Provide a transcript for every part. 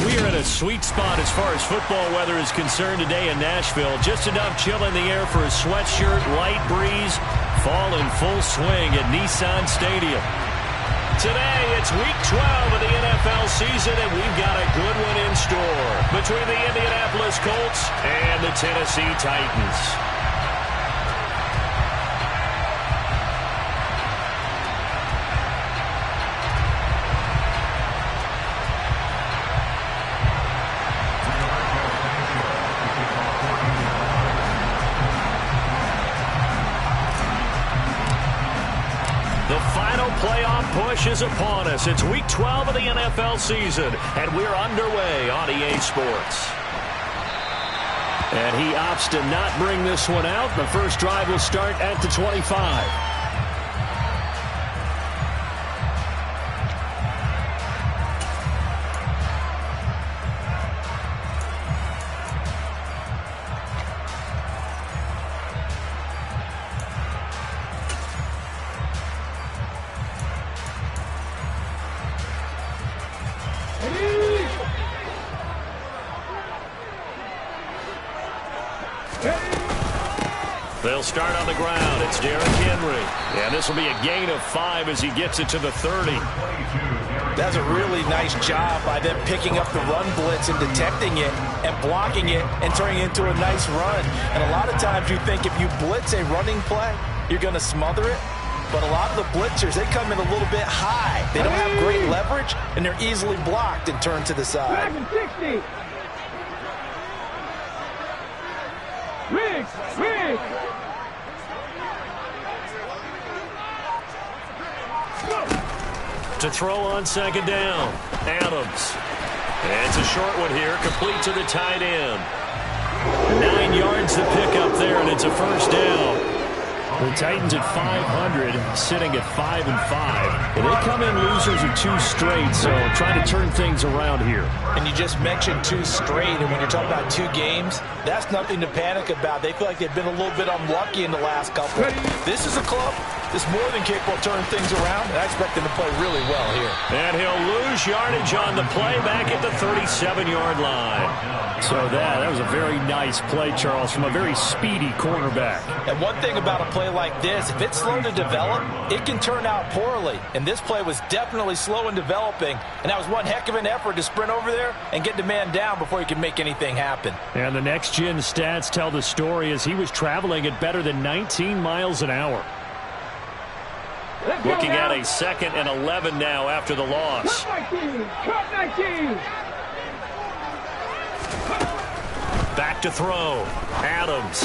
We are in a sweet spot as far as football weather is concerned today in Nashville. Just enough chill in the air for a sweatshirt, light breeze, fall in full swing at Nissan Stadium. Today, it's Week 12 of the NFL season, and we've got a good one in store between the Indianapolis Colts and the Tennessee Titans. Push is upon us. It's Week 12 of the NFL season, and we're underway on EA Sports. And he opts to not bring this one out. The first drive will start at the 25. They'll start on the ground. It's Derrick Henry. And this will be a gain of 5 as he gets it to the 30. That's a really nice job by them picking up the run blitz and detecting it and blocking it and turning it into a nice run. And a lot of times you think if you blitz a running play, you're going to smother it. But a lot of the blitzers, they come in a little bit high. They don't have great leverage, and they're easily blocked and turned to the side. 60. Riggs. To throw on second down, Adams. And it's a short one here, complete to the tight end. 9 yards to pick up there, and it's a first down. The Titans at 500, sitting at 5-5. And they come in losers of 2 straight, so trying to turn things around here. And you just mentioned 2 straight, and when you're talking about 2 games, that's nothing to panic about. They feel like they've been a little bit unlucky in the last couple. This is a club that's more than capable of turning things around, and I expect them to play really well here. And he'll lose yardage on the play back at the 37-yard line. So that was a very nice play, Charles, from a very speedy cornerback. And one thing about a play like this, if it's slow to develop, it can turn out poorly. And this play was definitely slow in developing, and that was one heck of an effort to sprint over there and get the man down before he could make anything happen. And the next-gen stats tell the story as he was traveling at better than 19 miles an hour. Looking at a 2nd and 11 now after the loss. Cut 19. Back to throw. Adams.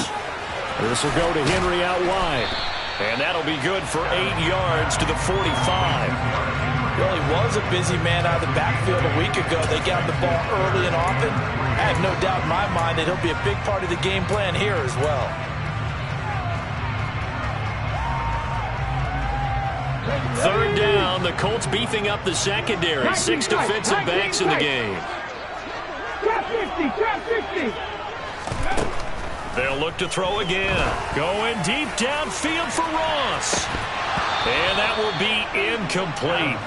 This will go to Henry out wide. And that'll be good for 8 yards to the 45. Well, he was a busy man out of the backfield a week ago. They got the ball early and often. I have no doubt in my mind that he'll be a big part of the game plan here as well. Third down, the Colts beefing up the secondary. 6 defensive backs in the game. Trap 50. They'll look to throw again. Going deep downfield for Ross. And that will be incomplete.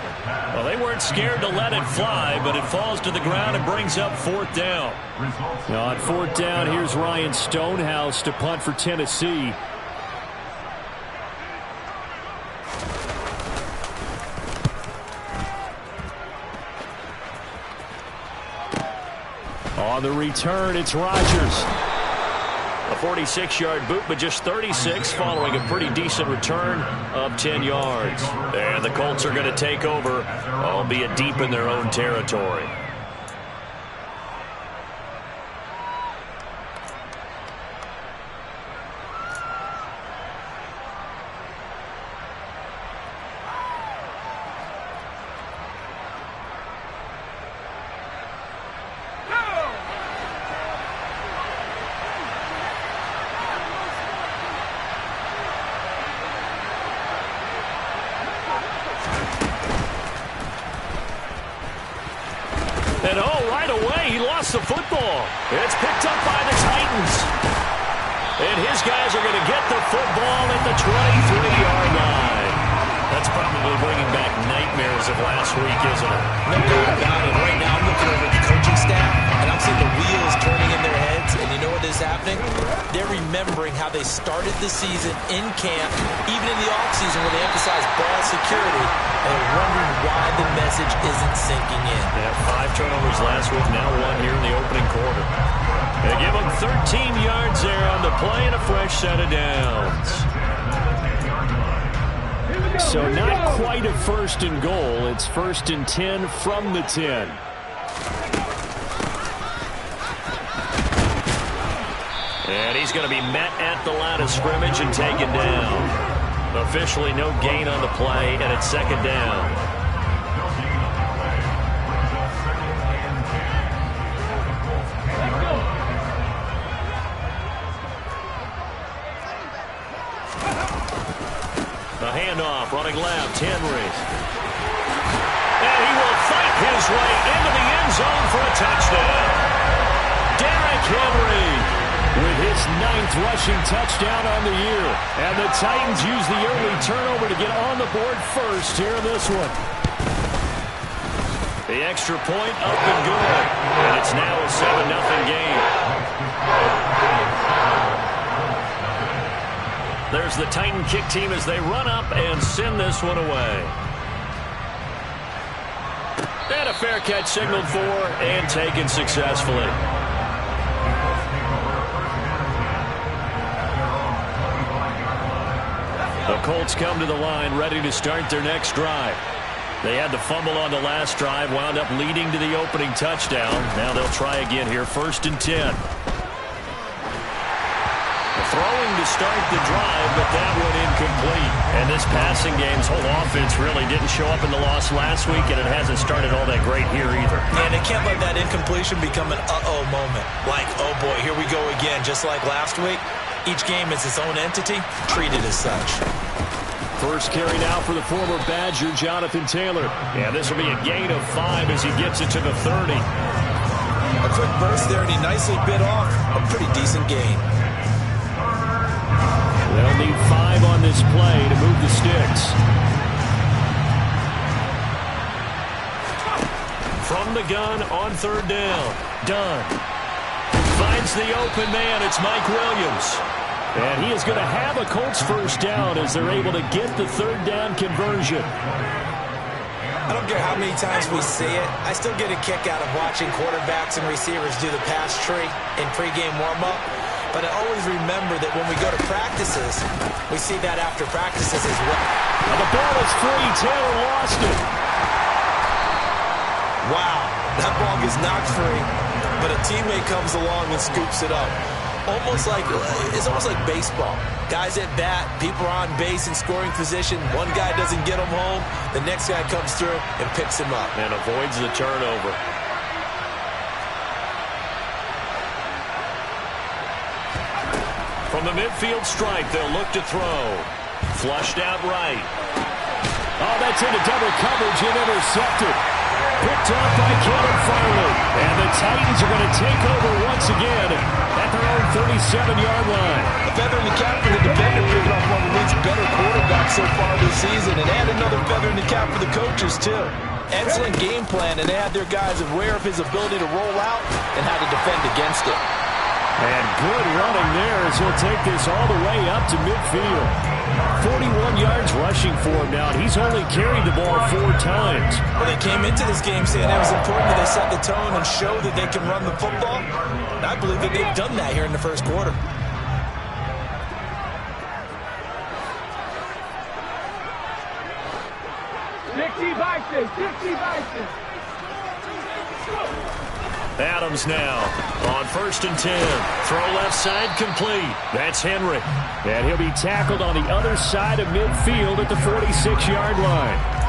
Well, they weren't scared to let it fly, but it falls to the ground and brings up 4th down. Now on 4th down, here's Ryan Stonehouse to punt for Tennessee. On the return, it's Rodgers. A 46-yard boot, but just 36 following a pretty decent return of 10 yards. And the Colts are going to take over, albeit deep in their own territory. And right away, he lost the football. It's picked up by the Titans. And his guys are going to get the football at the 23-yard line. That's probably bringing back nightmares of last week, isn't it? No doubt about it. Right now, I'm looking over at the coaching staff. is happening, they're remembering how they started the season in camp, even in the offseason where they emphasized ball security, and they're wondering why the message isn't sinking in. They had 5 turnovers last week, now 1 here in the opening quarter. They give them 13 yards there on the play and a fresh set of downs. So not quite a 1st and goal. It's 1st and 10 from the 10. And he's going to be met at the line of scrimmage and taken down. Officially no gain on the play, and it's 2nd down. A handoff, running left, Henry. And he will fight his way into the end zone for a touchdown. Derrick Henry with his 9th rushing touchdown on the year. And the Titans use the early turnover to get on the board first here in this one. The extra point up and good. And it's now a 7-0 game. There's the Titan kick team as they run up and send this one away. And a fair catch signaled for and taken successfully. The Colts come to the line ready to start their next drive. They had the fumble on the last drive, wound up leading to the opening touchdown. Now they'll try again here, 1st and 10. Throwing to start the drive, but that one incomplete. And this passing game's whole offense really didn't show up in the loss last week, and it hasn't started all that great here either. And they can't let that incompletion become an uh-oh moment. Like, oh boy, here we go again, just like last week. Each game is its own entity, treated as such. First carry now for the former Badger, Jonathan Taylor. And this will be a gain of 5 as he gets it to the 30. A quick burst there, and he nicely bit off a pretty decent gain. They'll need 5 on this play to move the sticks. From the gun on 3rd down. Dunn finds the open man. It's Mike Williams. And he is going to have a Colts first down as they're able to get the 3rd down conversion. I don't care how many times we see it. I still get a kick out of watching quarterbacks and receivers do the pass tree in pregame warm-up. But I always remember that when we go to practices, we see that after practices as well. Now the ball is free. Taylor lost it. Wow, that ball gets knocked free, but a teammate comes along and scoops it up. It's almost like baseball. Guys at bat, people are on base in scoring position. One guy doesn't get him home. The next guy comes through and picks him up. And avoids the turnover. From the midfield stripe, they'll look to throw. Flushed out right. Oh, that's into double coverage and intercepted. Picked off by Caleb Farley. And the Titans are going to take over once again at their own 37-yard line. A feather in the cap for the defender, picking off one of the league's better quarterbacks so far this season. And add another feather in the cap for the coaches, too. Excellent game plan, and they had their guys aware of his ability to roll out and how to defend against it. And good running there as he'll take this all the way up to midfield. 41 yards rushing for him now. He's only carried the ball 4 times. Well, they came into this game saying it was important that they set the tone and show that they can run the football. And I believe that they've done that here in the first quarter. Adams now on 1st and 10. Throw left side complete. That's Henry. And he'll be tackled on the other side of midfield at the 46-yard line.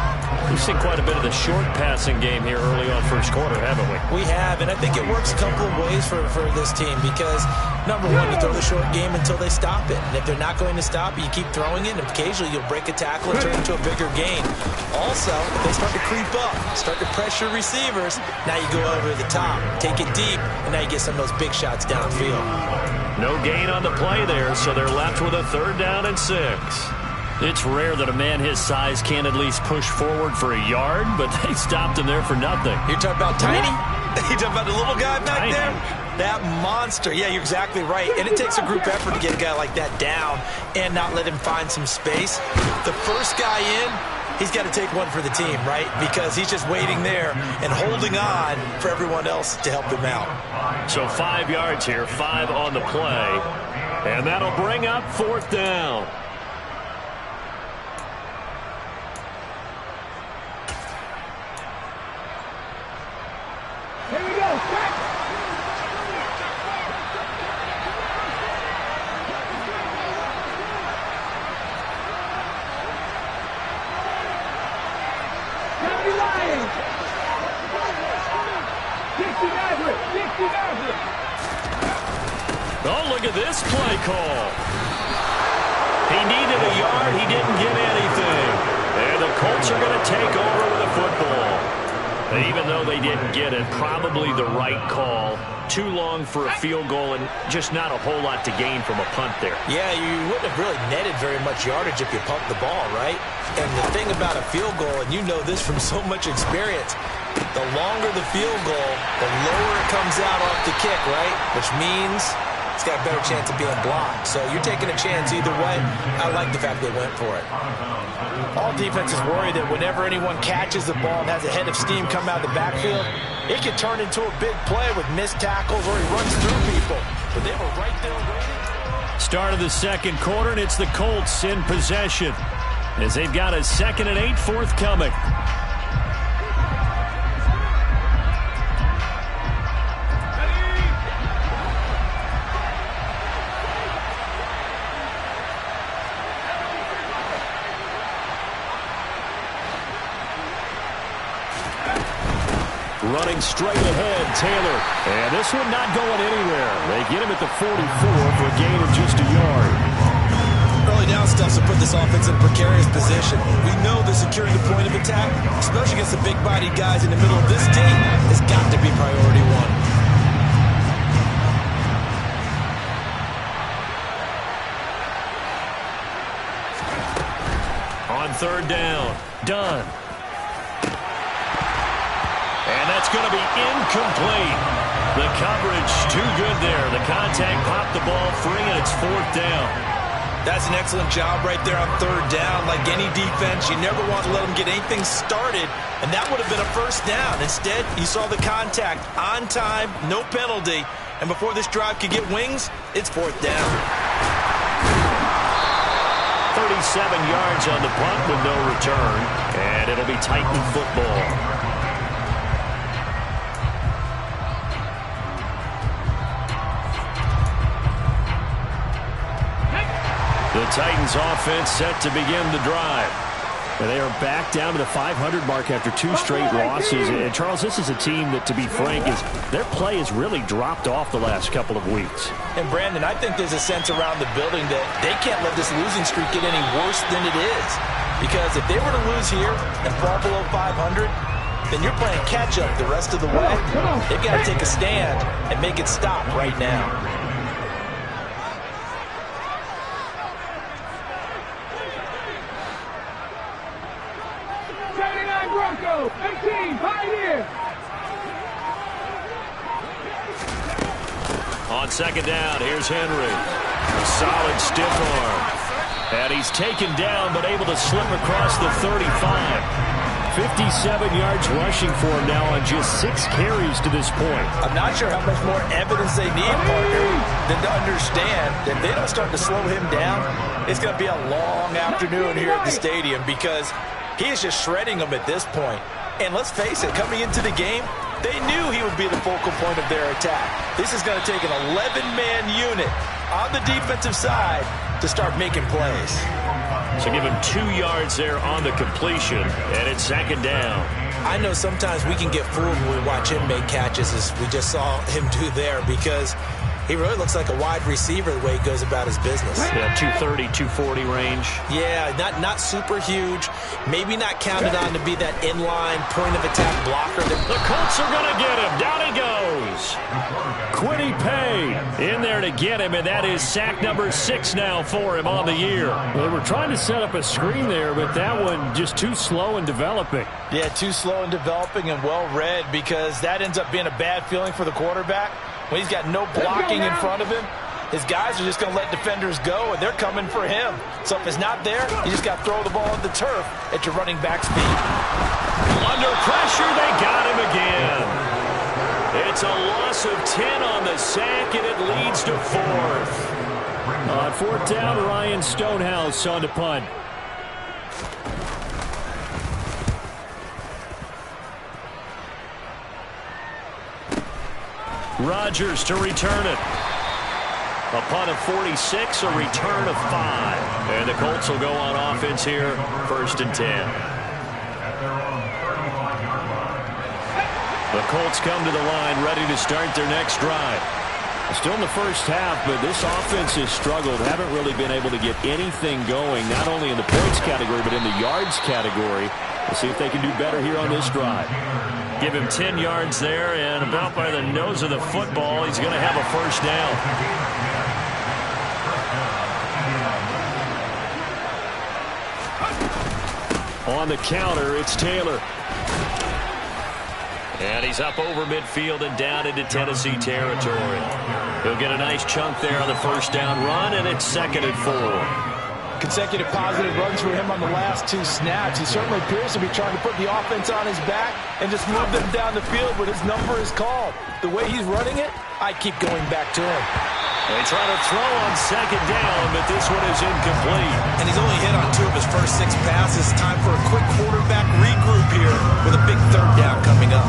We've seen quite a bit of the short passing game here early on first quarter, haven't we? We have, and I think it works a couple of ways for this team because, number one, you throw the short game until they stop it. And if they're not going to stop it, you keep throwing it, and occasionally you'll break a tackle and turn it into a bigger gain. Also, if they start to creep up, start to pressure receivers, now you go over the top, take it deep, and now you get some of those big shots downfield. No gain on the play there, so they're left with a 3rd down and 6. It's rare that a man his size can't at least push forward for a yard, but they stopped him there for nothing. You're talking about tiny? You're talking about the little guy back there? That monster. Yeah, you're exactly right. And it takes a group effort to get a guy like that down and not let him find some space. The first guy in, he's got to take one for the team, right? Because he's just waiting there and holding on for everyone else to help him out. So 5 yards here, 5 on the play. And that'll bring up 4th down. Here we go. Back. County Lions. 60 average. 60 average. Oh, look at this play call. He needed a yard. He didn't get anything. And the Colts are going to take over with the football. Even though they didn't get it, probably the right call. Too long for a field goal and just not a whole lot to gain from a punt there. Yeah, you wouldn't have really netted very much yardage if you pumped the ball, right? And the thing about a field goal, and you know this from so much experience, the longer the field goal, the lower it comes out off the kick, right? Which means it's got a better chance of being blocked. So you're taking a chance either way. I like the fact they went for it. All defenses worry that whenever anyone catches the ball and has a head of steam come out of the backfield, it can turn into a big play with missed tackles or he runs through people. But they were right there waiting. Start of the second quarter, and it's the Colts in possession as they've got a 2nd and 8 forthcoming. Running straight ahead, Taylor. And this one not going anywhere. They get him at the 44 for a gain of just a yard. Early down stuff to put this offense in a precarious position. We know that securing the point of attack, especially against the big-bodied guys in the middle of this team, has got to be priority one. On 3rd down, Dunn. And that's going to be incomplete. The coverage too good there. The contact popped the ball free, and it's 4th down. That's an excellent job right there on 3rd down. Like any defense, you never want to let them get anything started, and that would have been a 1st down. Instead, you saw the contact on time, no penalty, and before this drive could get wings, it's 4th down. 37 yards on the punt with no return, and it'll be Titan football. The Titans offense set to begin the drive. And they are back down to the 500 mark after 2 straight losses. And Charles, this is a team that, to be frank, their play has really dropped off the last couple of weeks. And Brandon, I think there's a sense around the building that they can't let this losing streak get any worse than it is. Because if they were to lose here and fall below 500, then you're playing catch-up the rest of the way. They've got to take a stand and make it stop right now. Bronco, 18, Pioneer. On 2nd down, here's Henry. A solid stiff arm. And he's taken down, but able to slip across the 35. 57 yards rushing for him now on just 6 carries to this point. I'm not sure how much more evidence they need, partner, than to understand that if they don't start to slow him down, it's going to be a long afternoon here at the stadium because he is just shredding them at this point. And let's face it, coming into the game, they knew he would be the focal point of their attack. This is going to take an 11-man unit on the defensive side to start making plays. So give him 2 yards there on the completion, and it's 2nd down. I know sometimes we can get fooled when we watch him make catches, as we just saw him do there, because he really looks like a wide receiver the way he goes about his business. Yeah, 230, 240 range. Yeah, not super huge. Maybe not counted on to be that inline point-of-attack blocker. The Colts are going to get him. Down he goes. Quiddy Pay in there to get him, and that is sack number 6 now for him on the year. Well, they were trying to set up a screen there, but that one just too slow in developing. Yeah, too slow in developing and well read, because that ends up being a bad feeling for the quarterback. When he's got no blocking in front of him, his guys are just going to let defenders go, and they're coming for him. So if it's not there, you just got to throw the ball on the turf at your running back speed. Under pressure, they got him again. It's a loss of 10 on the sack, and it leads to 4th. On 4th down, Ryan Stonehouse on the punt. Rodgers to return it. A punt of 46, a return of 5. And the Colts will go on offense here, 1st and 10. The Colts come to the line, ready to start their next drive. Still in the first half, but this offense has struggled. Haven't really been able to get anything going, not only in the points category, but in the yards category. We'll see if they can do better here on this drive. Give him 10 yards there, and about by the nose of the football, he's going to have a 1st down. On the counter, it's Taylor. And he's up over midfield and down into Tennessee territory. He'll get a nice chunk there on the 1st down run, and it's 2nd and 4. Consecutive positive runs for him on the last 2 snaps. He certainly appears to be trying to put the offense on his back and just move them down the field when his number is called. The way he's running it, I keep going back to him. They try to throw on 2nd down, but this one is incomplete. And he's only hit on 2 of his first 6 passes. Time for a quick quarterback regroup here with a big 3rd down coming up.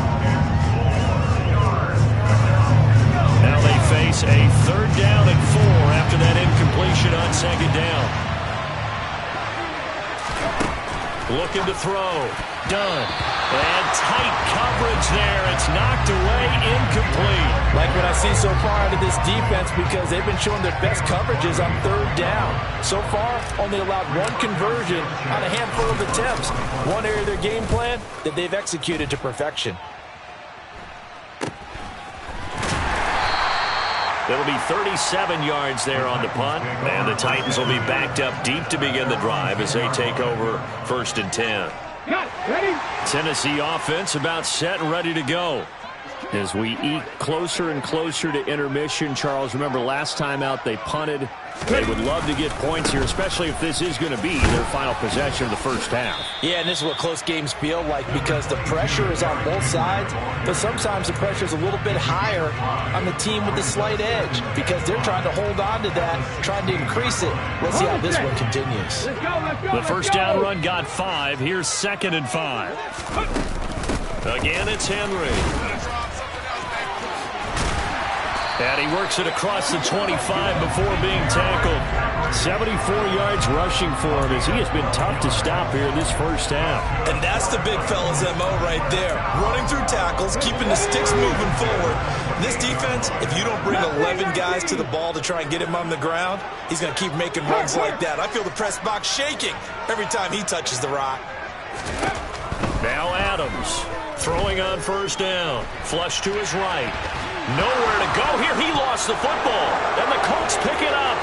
Now they face a 3rd down and 4 after that incompletion on 2nd down. Looking to throw. Done. And tight coverage there. It's knocked away, incomplete. Like what I've seen so far out of this defense, because they've been showing their best coverages on 3rd down. So far, only allowed 1 conversion on a handful of attempts. One area of their game plan that they've executed to perfection. It'll be 37 yards there on the punt, and the Titans will be backed up deep to begin the drive as they take over 1st and 10. Ready? Tennessee offense about set and ready to go. As we eke closer and closer to intermission, Charles, remember last time out they punted. They would love to get points here, especially if this is going to be their final possession of the first half. Yeah, and this is what close games feel like, because the pressure is on both sides, but sometimes the pressure is a little bit higher on the team with the slight edge, because they're trying to hold on to that, trying to increase it. Let's see how this one continues. The first down run got 5. Here's 2nd and 5. Again, it's Henry. And he works it across the 25 before being tackled. 74 yards rushing for him, as he has been tough to stop here this first half. And that's the big fella's MO right there. Running through tackles, keeping the sticks moving forward. This defense, if you don't bring 11 guys to the ball to try and get him on the ground, he's going to keep making runs like that. I feel the press box shaking every time he touches the rock. Now Adams throwing on 1st down. Flush to his right. Nowhere to go here. He lost the football. And the Colts pick it up.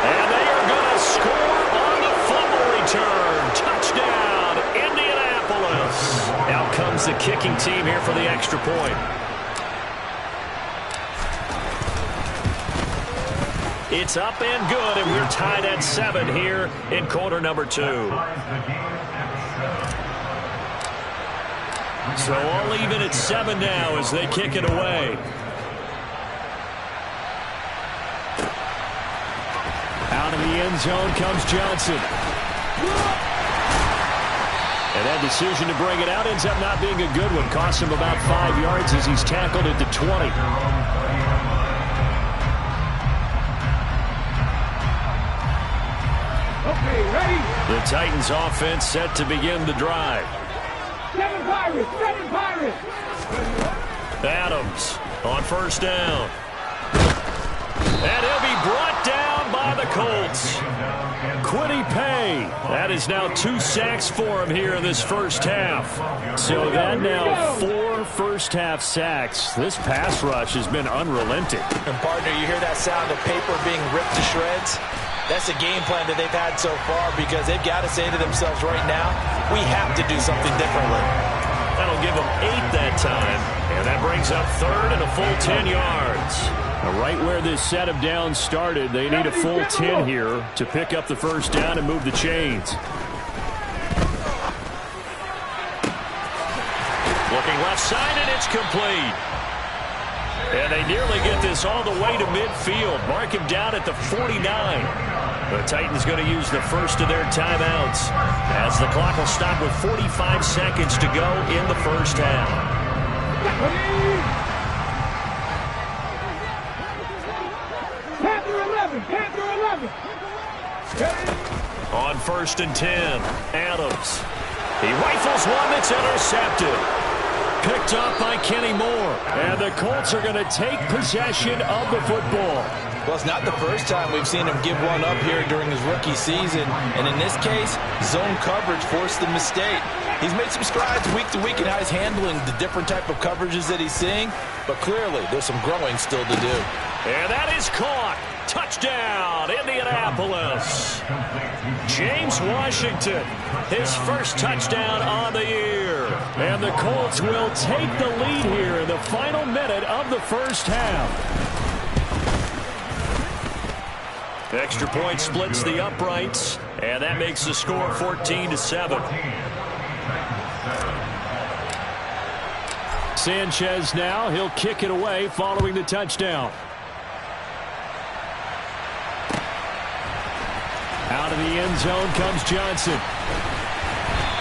And they are going to score on the fumble return. Touchdown, Indianapolis. Out comes the kicking team here for the extra point. It's up and good, and we're tied at 7 here in quarter number 2. So all even at 7 now as they kick it away. Out of the end zone comes Johnson. And that decision to bring it out ends up not being a good one. Costs him about 5 yards as he's tackled at the 20. Okay, ready? The Titans offense set to begin the drive. 7 Pirates, 7 Pirates. Adams on 1st down. And he'll be brought down by the Colts. Quiddy Pay. That is now 2 sacks for him here in this first half. So that now 4 first-half sacks. This pass rush has been unrelenting. And, partner, you hear that sound of paper being ripped to shreds? That's the game plan that they've had so far, because they've got to say to themselves right now, we have to do something differently. That'll give them 8 that time. And that brings up third and a full 10 yards. Right where this set of downs started, they need a full 10 here to pick up the first down and move the chains. Looking left side, and it's complete. And they nearly get this all the way to midfield. Mark him down at the 49. The Titans going to use the first of their timeouts as the clock will stop with 45 seconds to go in the first half. Panther 11, Panther 11. On 1st and 10, Adams. He rifles one that's intercepted. Picked up by Kenny Moore. And the Colts are going to take possession of the football. Well, it's not the first time we've seen him give one up here during his rookie season. And in this case, zone coverage forced the mistake. He's made some strides week to week in how he's handling the different type of coverages that he's seeing. But clearly, there's some growing still to do. And that is caught. Touchdown, Indianapolis. James Washington, his first touchdown on the year. And the Colts will take the lead here in the final minute of the first half. Extra point splits the uprights, and that makes the score 14-7. Sanchez now, he'll kick it away following the touchdown. Out of the end zone comes Johnson.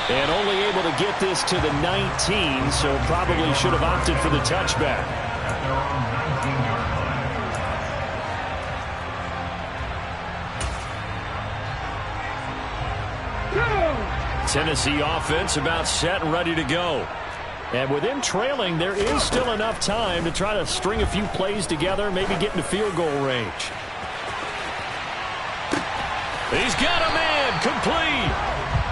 And only able to get this to the 19, so probably should have opted for the touchback. Tennessee offense about set and ready to go. And with him trailing, there is still enough time to try to string a few plays together, maybe get into field goal range. He's got a man, complete.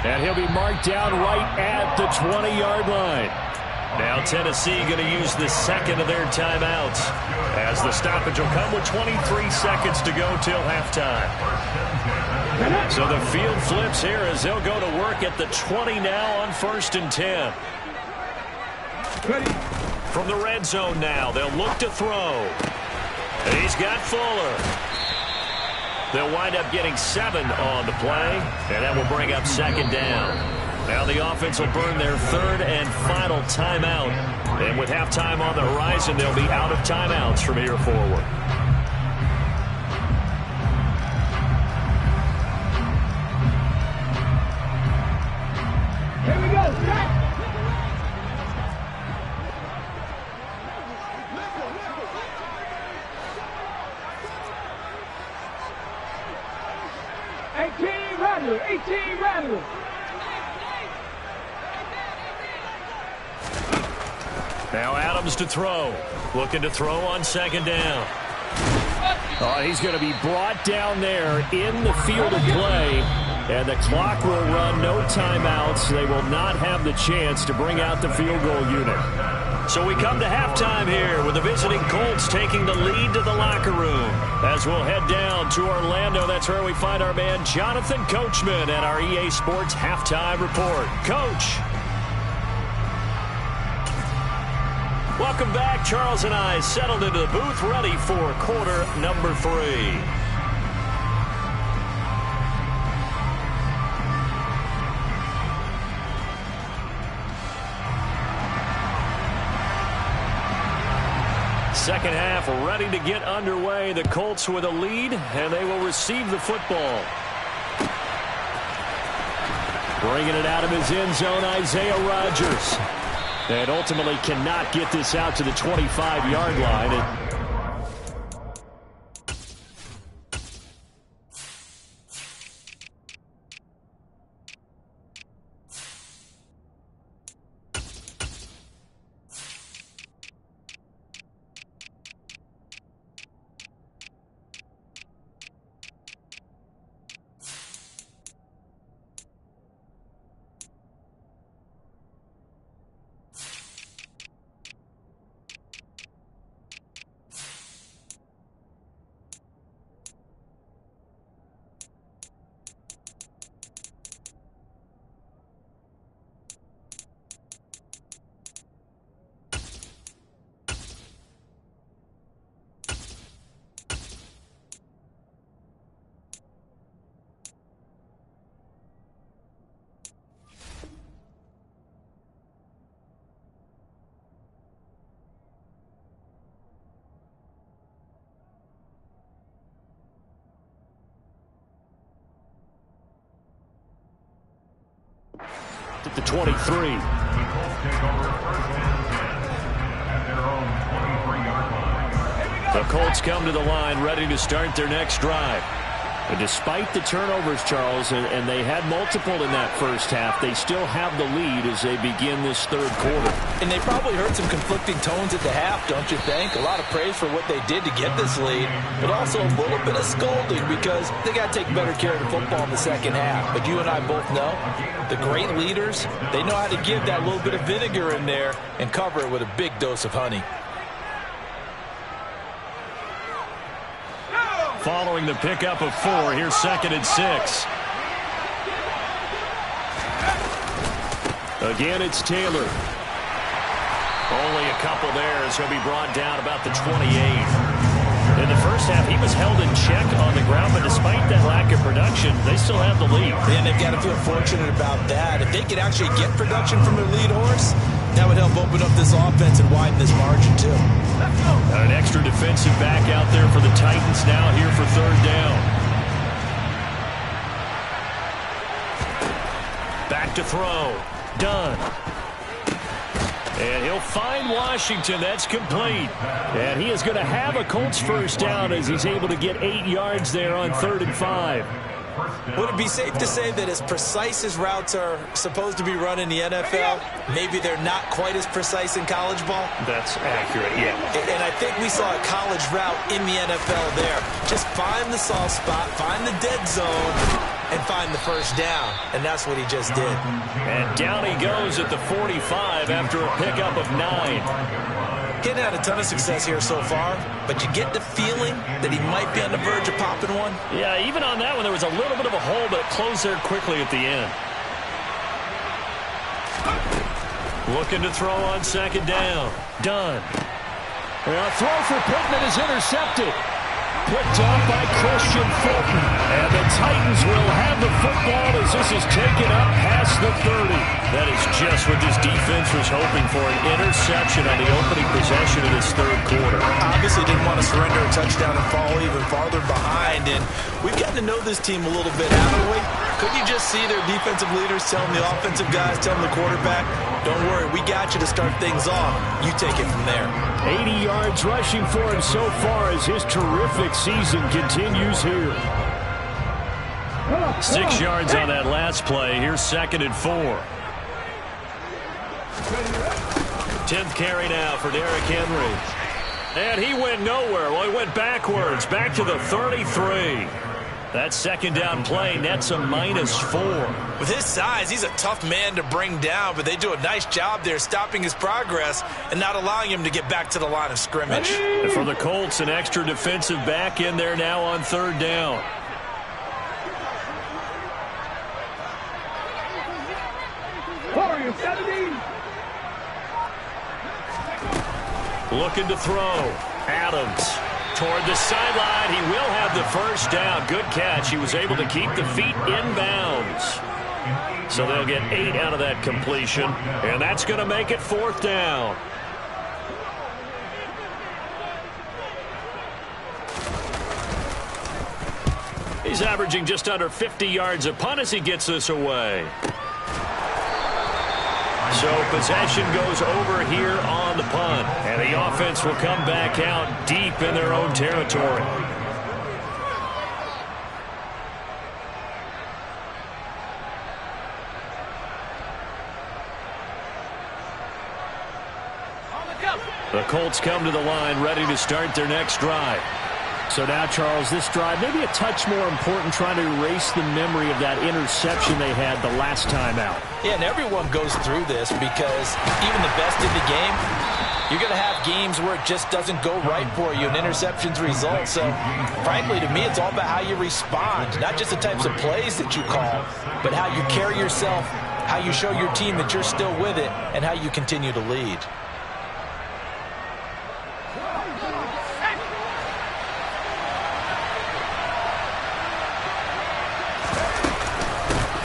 And he'll be marked down right at the 20-yard line. Now Tennessee going to use the second of their timeouts as the stoppage will come with 23 seconds to go till halftime. So the field flips here as they'll go to work at the 20 now on 1st and 10. From the red zone now, they'll look to throw. He's got Fuller. They'll wind up getting 7 on the play, and that will bring up 2nd down. Now the offense will burn their 3rd and final timeout. And with halftime on the horizon, they'll be out of timeouts from here forward. Here we go, Jack. Rattler, 18 Rattler. Now Adams to throw. Looking to throw on 2nd down. Oh, he's going to be brought down there in the field of play. And the clock will run, no timeouts. They will not have the chance to bring out the field goal unit. So we come to halftime here with the visiting Colts taking the lead to the locker room. As we'll head down to Orlando, that's where we find our man Jonathan Coachman at our EA Sports Halftime Report. Coach. Welcome back. Charles and I settled into the booth ready for quarter number 3. Second half ready to get underway. The Colts with a lead, and they will receive the football. Bringing it out of his end zone, Isaiah Rodgers. And ultimately cannot get this out to the 25-yard line. left at the 23. The Colts come to the line ready to start their next drive. And despite the turnovers, Charles, and they had multiple in that first half, they still have the lead as they begin this third quarter. And they probably heard some conflicting tones at the half, don't you think? A lot of praise for what they did to get this lead, but also a little bit of scolding because they got to take better care of the football in the second half. But you and I both know the great leaders, they know how to give that little bit of vinegar in there and cover it with a big dose of honey. Following the pickup of 4, here's 2nd and 6. Again, it's Taylor. Only a couple there as he'll be brought down about the 28. In the first half, he was held in check on the ground, but despite that lack of production, they still have the lead. And they've got to feel fortunate about that. If they could actually get production from their lead horse, that would help open up this offense and widen this margin, too. An extra defensive back out there for the Titans now here for 3rd down. Back to throw. Done. And he'll find Washington. That's complete. And he is going to have a Colts first down as he's able to get 8 yards there on 3rd and 5. Would it be safe to say that as precise as routes are supposed to be run in the NFL, maybe they're not quite as precise in college ball? That's accurate, yeah. And I think we saw a college route in the NFL there. Just find the soft spot, find the dead zone, and find the first down. And that's what he just did. And down he goes at the 45 after a pickup of 9. Getting had a ton of success here so far, but you get the feeling that he might be on the verge of popping one. Yeah, even on that one, there was a little bit of a hole, but it closed there quickly at the end. Looking to throw on 2nd down. Done. A throw for Pittman is intercepted. Picked off by Christian Fulton. And the Titans will have the football as this is taken up past the 30. That is just what this defense was hoping for, an interception on the opening possession of this third quarter. Obviously didn't want to surrender a touchdown and fall even farther behind. And we've gotten to know this team a little bit, haven't we? Couldn't you just see their defensive leaders telling the offensive guys, telling the quarterback, don't worry, we got you to start things off. You take it from there. 80 yards rushing for him so far as his terrific season continues here. 6 yards on that last play. Here's 2nd and 4. 10th carry now for Derrick Henry. And he went nowhere. Well, he went backwards, back to the 33. That 2nd down play nets a -4. With his size, he's a tough man to bring down, but they do a nice job there stopping his progress and not allowing him to get back to the line of scrimmage. And for the Colts, an extra defensive back in there now on 3rd down. Looking to throw. Adams. Toward the sideline, he will have the first down. Good catch. He was able to keep the feet in bounds. So they'll get 8 out of that completion, and that's going to make it 4th down. He's averaging just under 50 yards a punt as he gets this away. So possession goes over here on the punt. And the offense will come back out deep in their own territory. The Colts come to the line ready to start their next drive. So now, Charles, this drive maybe a touch more important, trying to erase the memory of that interception they had the last time out. Yeah, and everyone goes through this because even the best in the game, you're going to have games where it just doesn't go right for you and interceptions result. So, frankly, to me, it's all about how you respond, not just the types of plays that you call, but how you carry yourself, how you show your team that you're still with it, and how you continue to lead.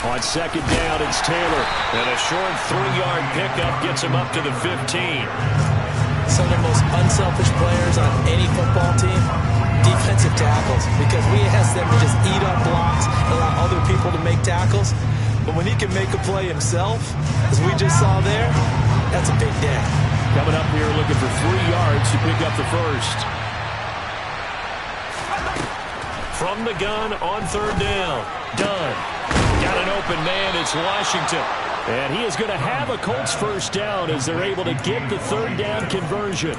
On 2nd down, it's Taylor. And a short 3-yard pickup gets him up to the 15. Some of the most unselfish players on any football team, defensive tackles, because we ask them to just eat up blocks, allow other people to make tackles. But when he can make a play himself, as we just saw there, that's a big day. Coming up here looking for 3 yards to pick up the first. From the gun on 3rd down. Dunn. Got an open man. It's Washington. And he is going to have a Colts first down as they're able to get the 3rd down conversion.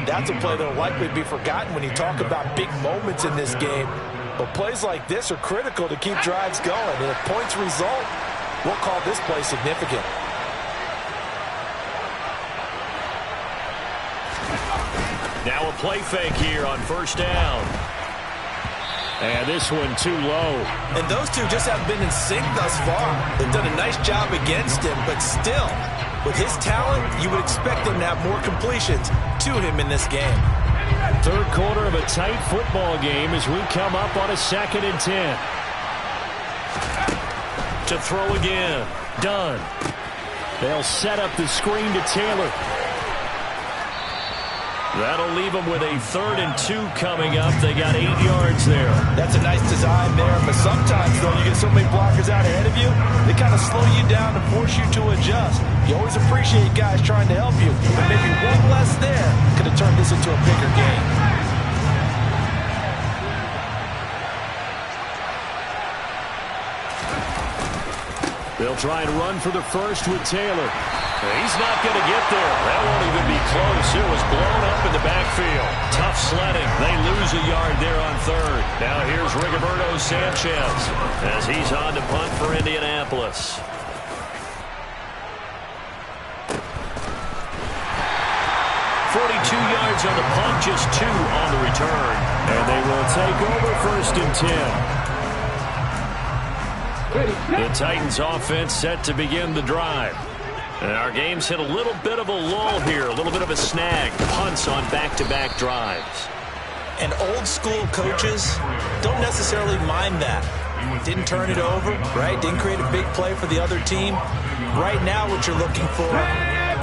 That's a play that will likely be forgotten when you talk about big moments in this game. But plays like this are critical to keep drives going. And if points result, we'll call this play significant. Now a play fake here on 1st down. And this one too low. And those two just haven't been in sync thus far. They've done a nice job against him, but still, with his talent, you would expect them to have more completions to him in this game. 3rd quarter of a tight football game as we come up on a 2nd and 10. To throw again. Dunn. They'll set up the screen to Taylor. That'll leave them with a 3rd and 2 coming up. They got 8 yards there. That's a nice design there, but sometimes, though, you get so many blockers out ahead of you, they kind of slow you down and force you to adjust. You always appreciate guys trying to help you, but maybe one less there could have turned this into a bigger game. They'll try and run for the first with Taylor. He's not going to get there. That won't even be close. It was blown up in the backfield. Tough sledding. They lose a yard there on 3rd. Now here's Rigoberto Sanchez as he's on to punt for Indianapolis. yards on the punt, just 2 on the return. And they will take over 1st and 10. The Titans offense set to begin the drive. And our game's hit a little bit of a lull here, a little bit of a snag. Punts on back-to-back drives. And old-school coaches don't necessarily mind that. Didn't turn it over, right? Didn't create a big play for the other team. Right now what you're looking for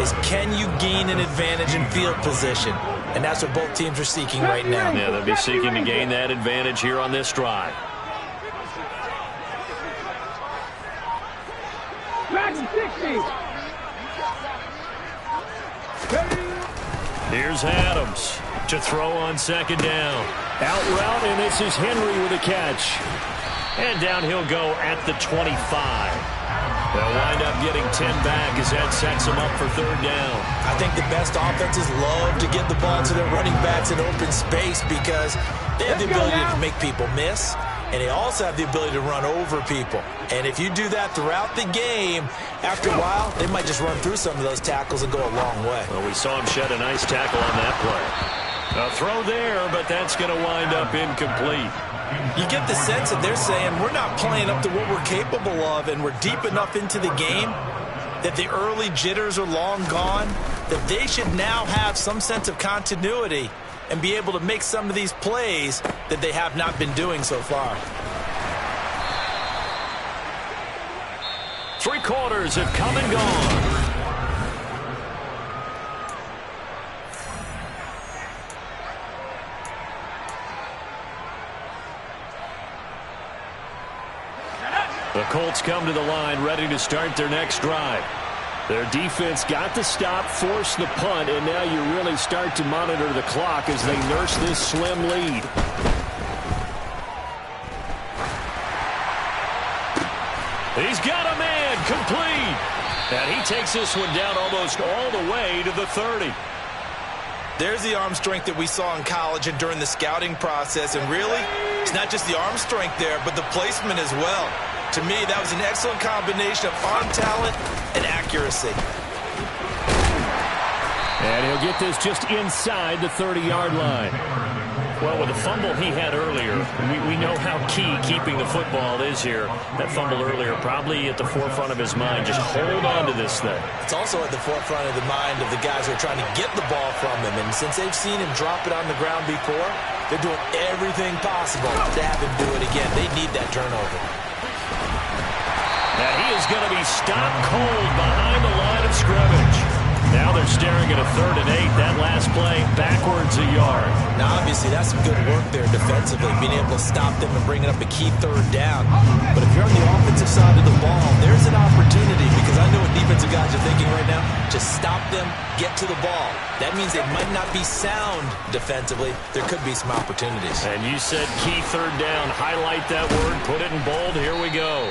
is, can you gain an advantage in field position? And that's what both teams are seeking right now. Yeah, they'll be seeking to gain that advantage here on this drive. Here's Adams to throw on 2nd down. Out route, and this is Henry with a catch. And down he'll go at the 25. They'll wind up getting 10 back as that sets them up for 3rd down. I think the best offenses love to get the ball to their running backs in open space because they have the ability to make people miss, and they also have the ability to run over people. And if you do that throughout the game, after a while, they might just run through some of those tackles and go a long way. Well, we saw him shed a nice tackle on that play. A throw there, but that's going to wind up incomplete. You get the sense that they're saying we're not playing up to what we're capable of, and we're deep enough into the game that the early jitters are long gone, that they should now have some sense of continuity and be able to make some of these plays that they have not been doing so far. 3 quarters have come and gone. The Colts come to the line ready to start their next drive. Their defense got the stop, forced the punt, and now you really start to monitor the clock as they nurse this slim lead. He's got a man, complete. And he takes this one down almost all the way to the 30. There's the arm strength that we saw in college and during the scouting process. And really, it's not just the arm strength there, but the placement as well. To me, that was an excellent combination of arm talent and accuracy. And he'll get this just inside the 30-yard line. Well, with the fumble he had earlier, we know how key keeping the football is here. That fumble earlier probably at the forefront of his mind. Just hold on to this thing. It's also at the forefront of the mind of the guys who are trying to get the ball from him. And since they've seen him drop it on the ground before, they're doing everything possible to have him do it again. They need that turnover. Now he is going to be stopped cold behind the line of scrimmage. Now they're staring at a 3rd and 8. That last play, backwards a yard. Now, obviously, that's some good work there defensively, being able to stop them and bring it up a key 3rd down. But if you're on the offensive side of the ball, there's an opportunity, because I know what defensive guys are thinking right now. Just stop them, get to the ball. That means they might not be sound defensively. There could be some opportunities. And you said key 3rd down. Highlight that word, put it in bold. Here we go.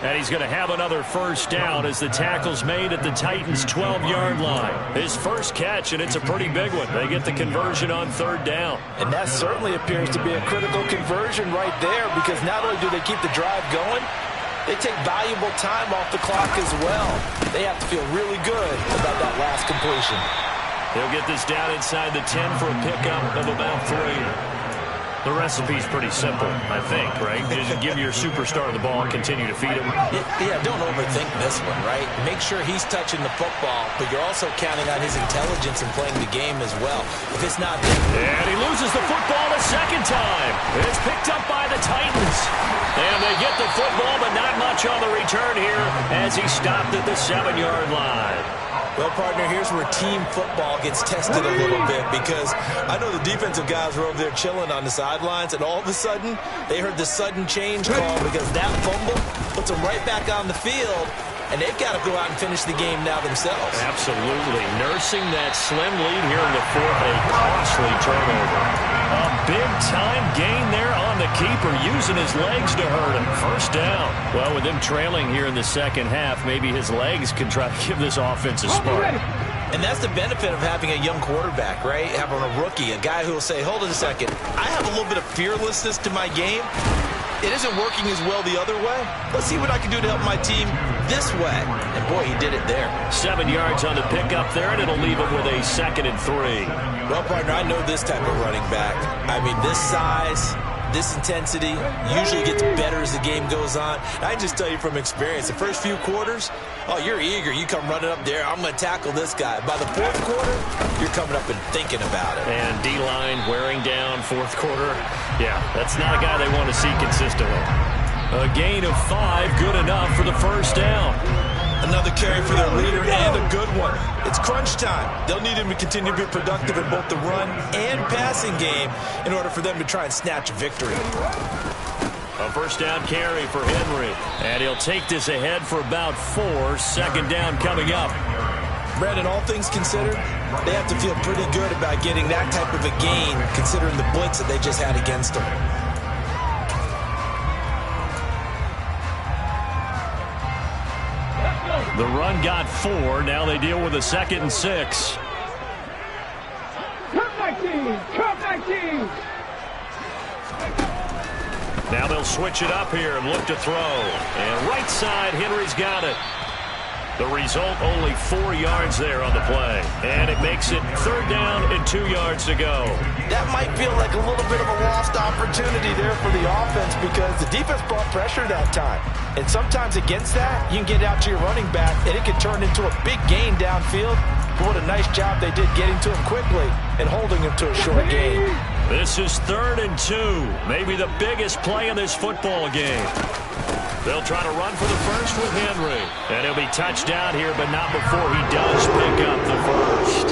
And he's going to have another first down as the tackle's made at the Titans' 12-yard line. His first catch, and it's a pretty big one. They get the conversion on 3rd down. And that certainly appears to be a critical conversion right there, because not only do they keep the drive going, they take valuable time off the clock as well. They have to feel really good about that last completion. They'll get this down inside the 10 for a pickup of about 3. The recipe's pretty simple, I think, right? Just give your superstar the ball and continue to feed him. Yeah, don't overthink this one, right? Make sure he's touching the football, but you're also counting on his intelligence in playing the game as well. If it's not there... And he loses the football a second time. It's picked up by the Titans. And they get the football, but not much on the return here as he stopped at the 7-yard line. Well, partner, here's where team football gets tested a little bit, because I know the defensive guys were over there chilling on the sidelines, and all of a sudden, they heard the sudden change call, because that fumble puts them right back on the field, and they've got to go out and finish the game now themselves. Absolutely. Nursing that slim lead here in the 4th, a costly turnover. A big-time gain there on the keeper, using his legs to hurt him. First down. Well, with him trailing here in the second half, maybe his legs can try to give this offense a spark. And that's the benefit of having a young quarterback, right? Having a rookie, a guy who will say, hold on a second, I have a little bit of fearlessness to my game. It isn't working as well the other way. Let's see what I can do to help my team this way. And, boy, he did it there. 7 yards on the pickup there, and it'll leave him with a 2nd and 3. Well, partner, I know this type of running back. I mean, this size, this intensity usually gets better as the game goes on. And I just tell you from experience, the first few quarters, oh, you're eager. You come running up there, I'm going to tackle this guy. By the 4th quarter, you're coming up and thinking about it. And D-line wearing down 4th quarter. Yeah, that's not a guy they want to see consistently. A gain of 5, good enough for the first down. Another carry for their leader, and a good one. It's crunch time. They'll need him to continue to be productive in both the run and passing game in order for them to try and snatch a victory. A first down carry for Henry. And he'll take this ahead for about 4. 2nd down coming up. Brandon, all things considered, they have to feel pretty good about getting that type of a gain, considering the blitz that they just had against them. The run got 4. Now they deal with a 2nd and 6. Come 19! Come 19! Now they'll switch it up here and look to throw. And right side, Henry's got it. The result, only 4 yards there on the play. And it makes it 3rd down and 2 yards to go. That might feel like a little bit of a lost opportunity there for the offense, because the defense brought pressure that time. And sometimes against that, you can get out to your running back, and it can turn into a big gain downfield. But what a nice job they did getting to him quickly and holding him to a short gain. This is 3rd and 2. Maybe the biggest play in this football game. They'll try to run for the first with Henry. And he'll be touched down here, but not before he does pick up the first.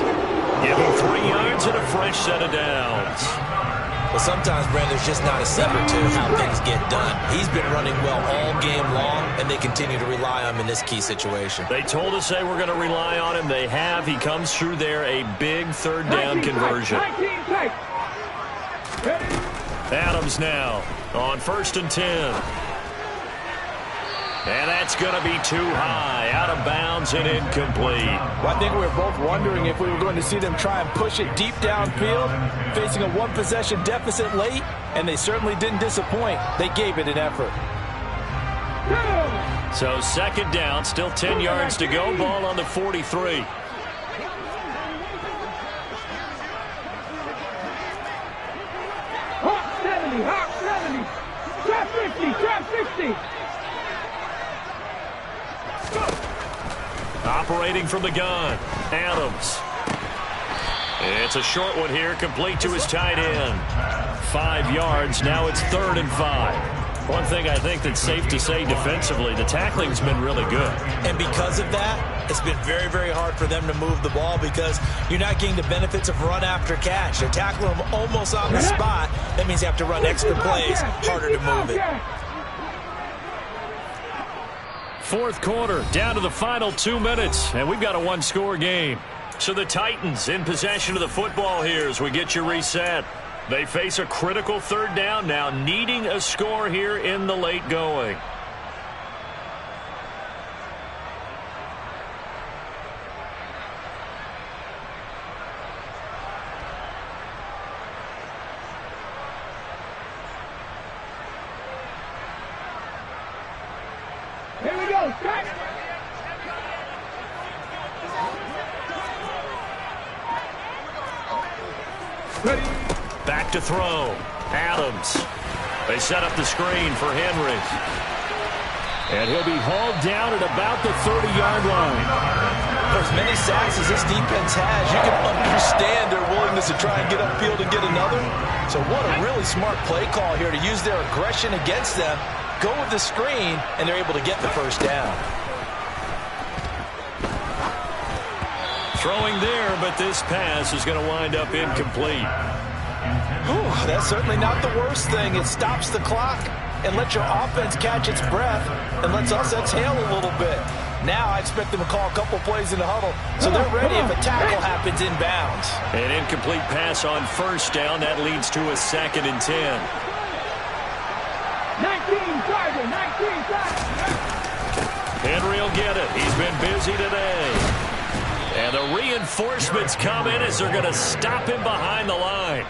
Give him 3 yards and a fresh set of downs. Well, sometimes, Brandon, there's just not a secret to how things get done. He's been running well all game long, and they continue to rely on him in this key situation. They told us they were going to rely on him. They have. He comes through there, a big 3rd down conversion. Adams now on 1st and 10. And that's going to be too high, out of bounds and incomplete. Well, I think we were both wondering if we were going to see them try and push it deep downfield, facing a 1-possession deficit late, and they certainly didn't disappoint. They gave it an effort. So 2nd down, still 10 yards to go, ball on the 43. Hawk 70, Hawk 70. Trap 50, trap 50. Operating from the gun, Adams. It's a short one here, complete to his tight end. 5 yards, now it's 3rd and 5. One thing I think that's safe to say defensively, the tackling's been really good. And because of that, it's been very, very hard for them to move the ball because you're not getting the benefits of run after catch. They're tackling them almost on the spot. That means you have to run extra plays, harder to move it. Fourth quarter, down to the final 2 minutes, and we've got a one-score game. So the Titans in possession of the football here as we get you reset. They face a critical third down now, needing a score here in the late going. Here we go, strike. Back to throw. Adams. They set up the screen for Henry. And he'll be hauled down at about the 30-yard line. For as many sacks as this defense has, you can understand their willingness to try and get upfield and get another. So what a really smart play call here to use their aggression against them, go with the screen, and they're able to get the first down. Throwing there, but this pass is going to wind up incomplete. Whew, that's certainly not the worst thing. It stops the clock and lets your offense catch its breath and lets us exhale a little bit. Now I expect them to call a couple plays in the huddle so they're ready if a tackle happens inbounds. An incomplete pass on first down. That leads to a 2nd and 10. 19 target, 19 target. Henry will get it. He's been busy today. And the reinforcements come in as they're going to stop him behind the line.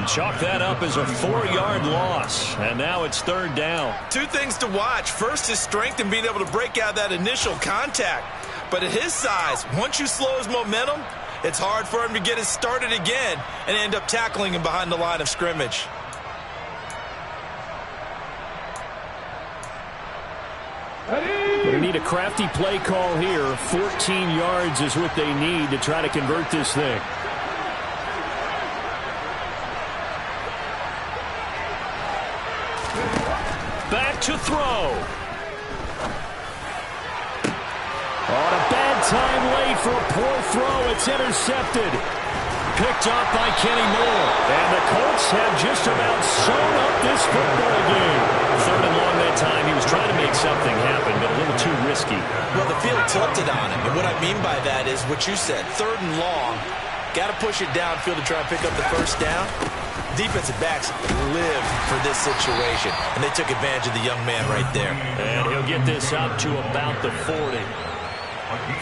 Chalk that up as a 4-yard loss. And now it's third down. Two things to watch. First, his strength in being able to break out that initial contact. But at his size, once you slow his momentum, it's hard for him to get it started again and end up tackling him behind the line of scrimmage. They need a crafty play call here. 14 yards is what they need to try to convert this thing. Back to throw. On a bad time late for a poor throw. It's intercepted. Picked off by Kenny Moore. And the Colts have just about sewn up this football game. Third and long that time. He was trying to make something happen, but a little too risky. Well, the field tilted on him. And what I mean by that is what you said. Third and long. Got to push it downfield to try and pick up the first down. Defensive backs live for this situation. And they took advantage of the young man right there. And he'll get this up to about the 40.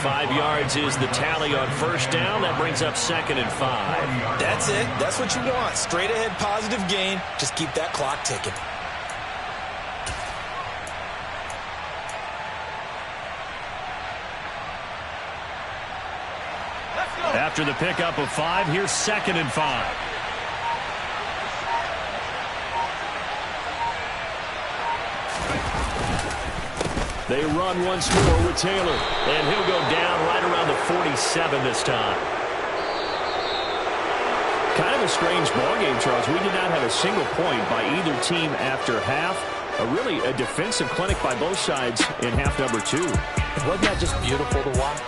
5 yards is the tally on first down. That brings up 2nd and 5. That's it. That's what you want. Straight ahead positive gain. Just keep that clock ticking. After the pickup of 5, here's 2nd and 5. They run once more with Taylor. And he'll go down right around the 47 this time. Kind of a strange ballgame, Charles. We did not have a single point by either team after half. Really a defensive clinic by both sides in half number 2. Wasn't that just beautiful to watch?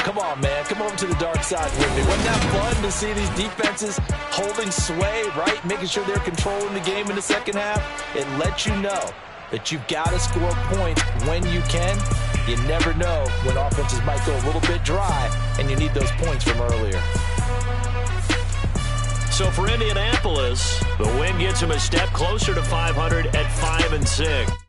Come on, man. Come over to the dark side with me. Wasn't that fun to see these defenses holding sway, right? Making sure they're controlling the game in the second half. It lets you know that you've got to score points when you can. You never know when offenses might go a little bit dry, and you need those points from earlier. So for Indianapolis, the win gets them a step closer to 500 at 5-6.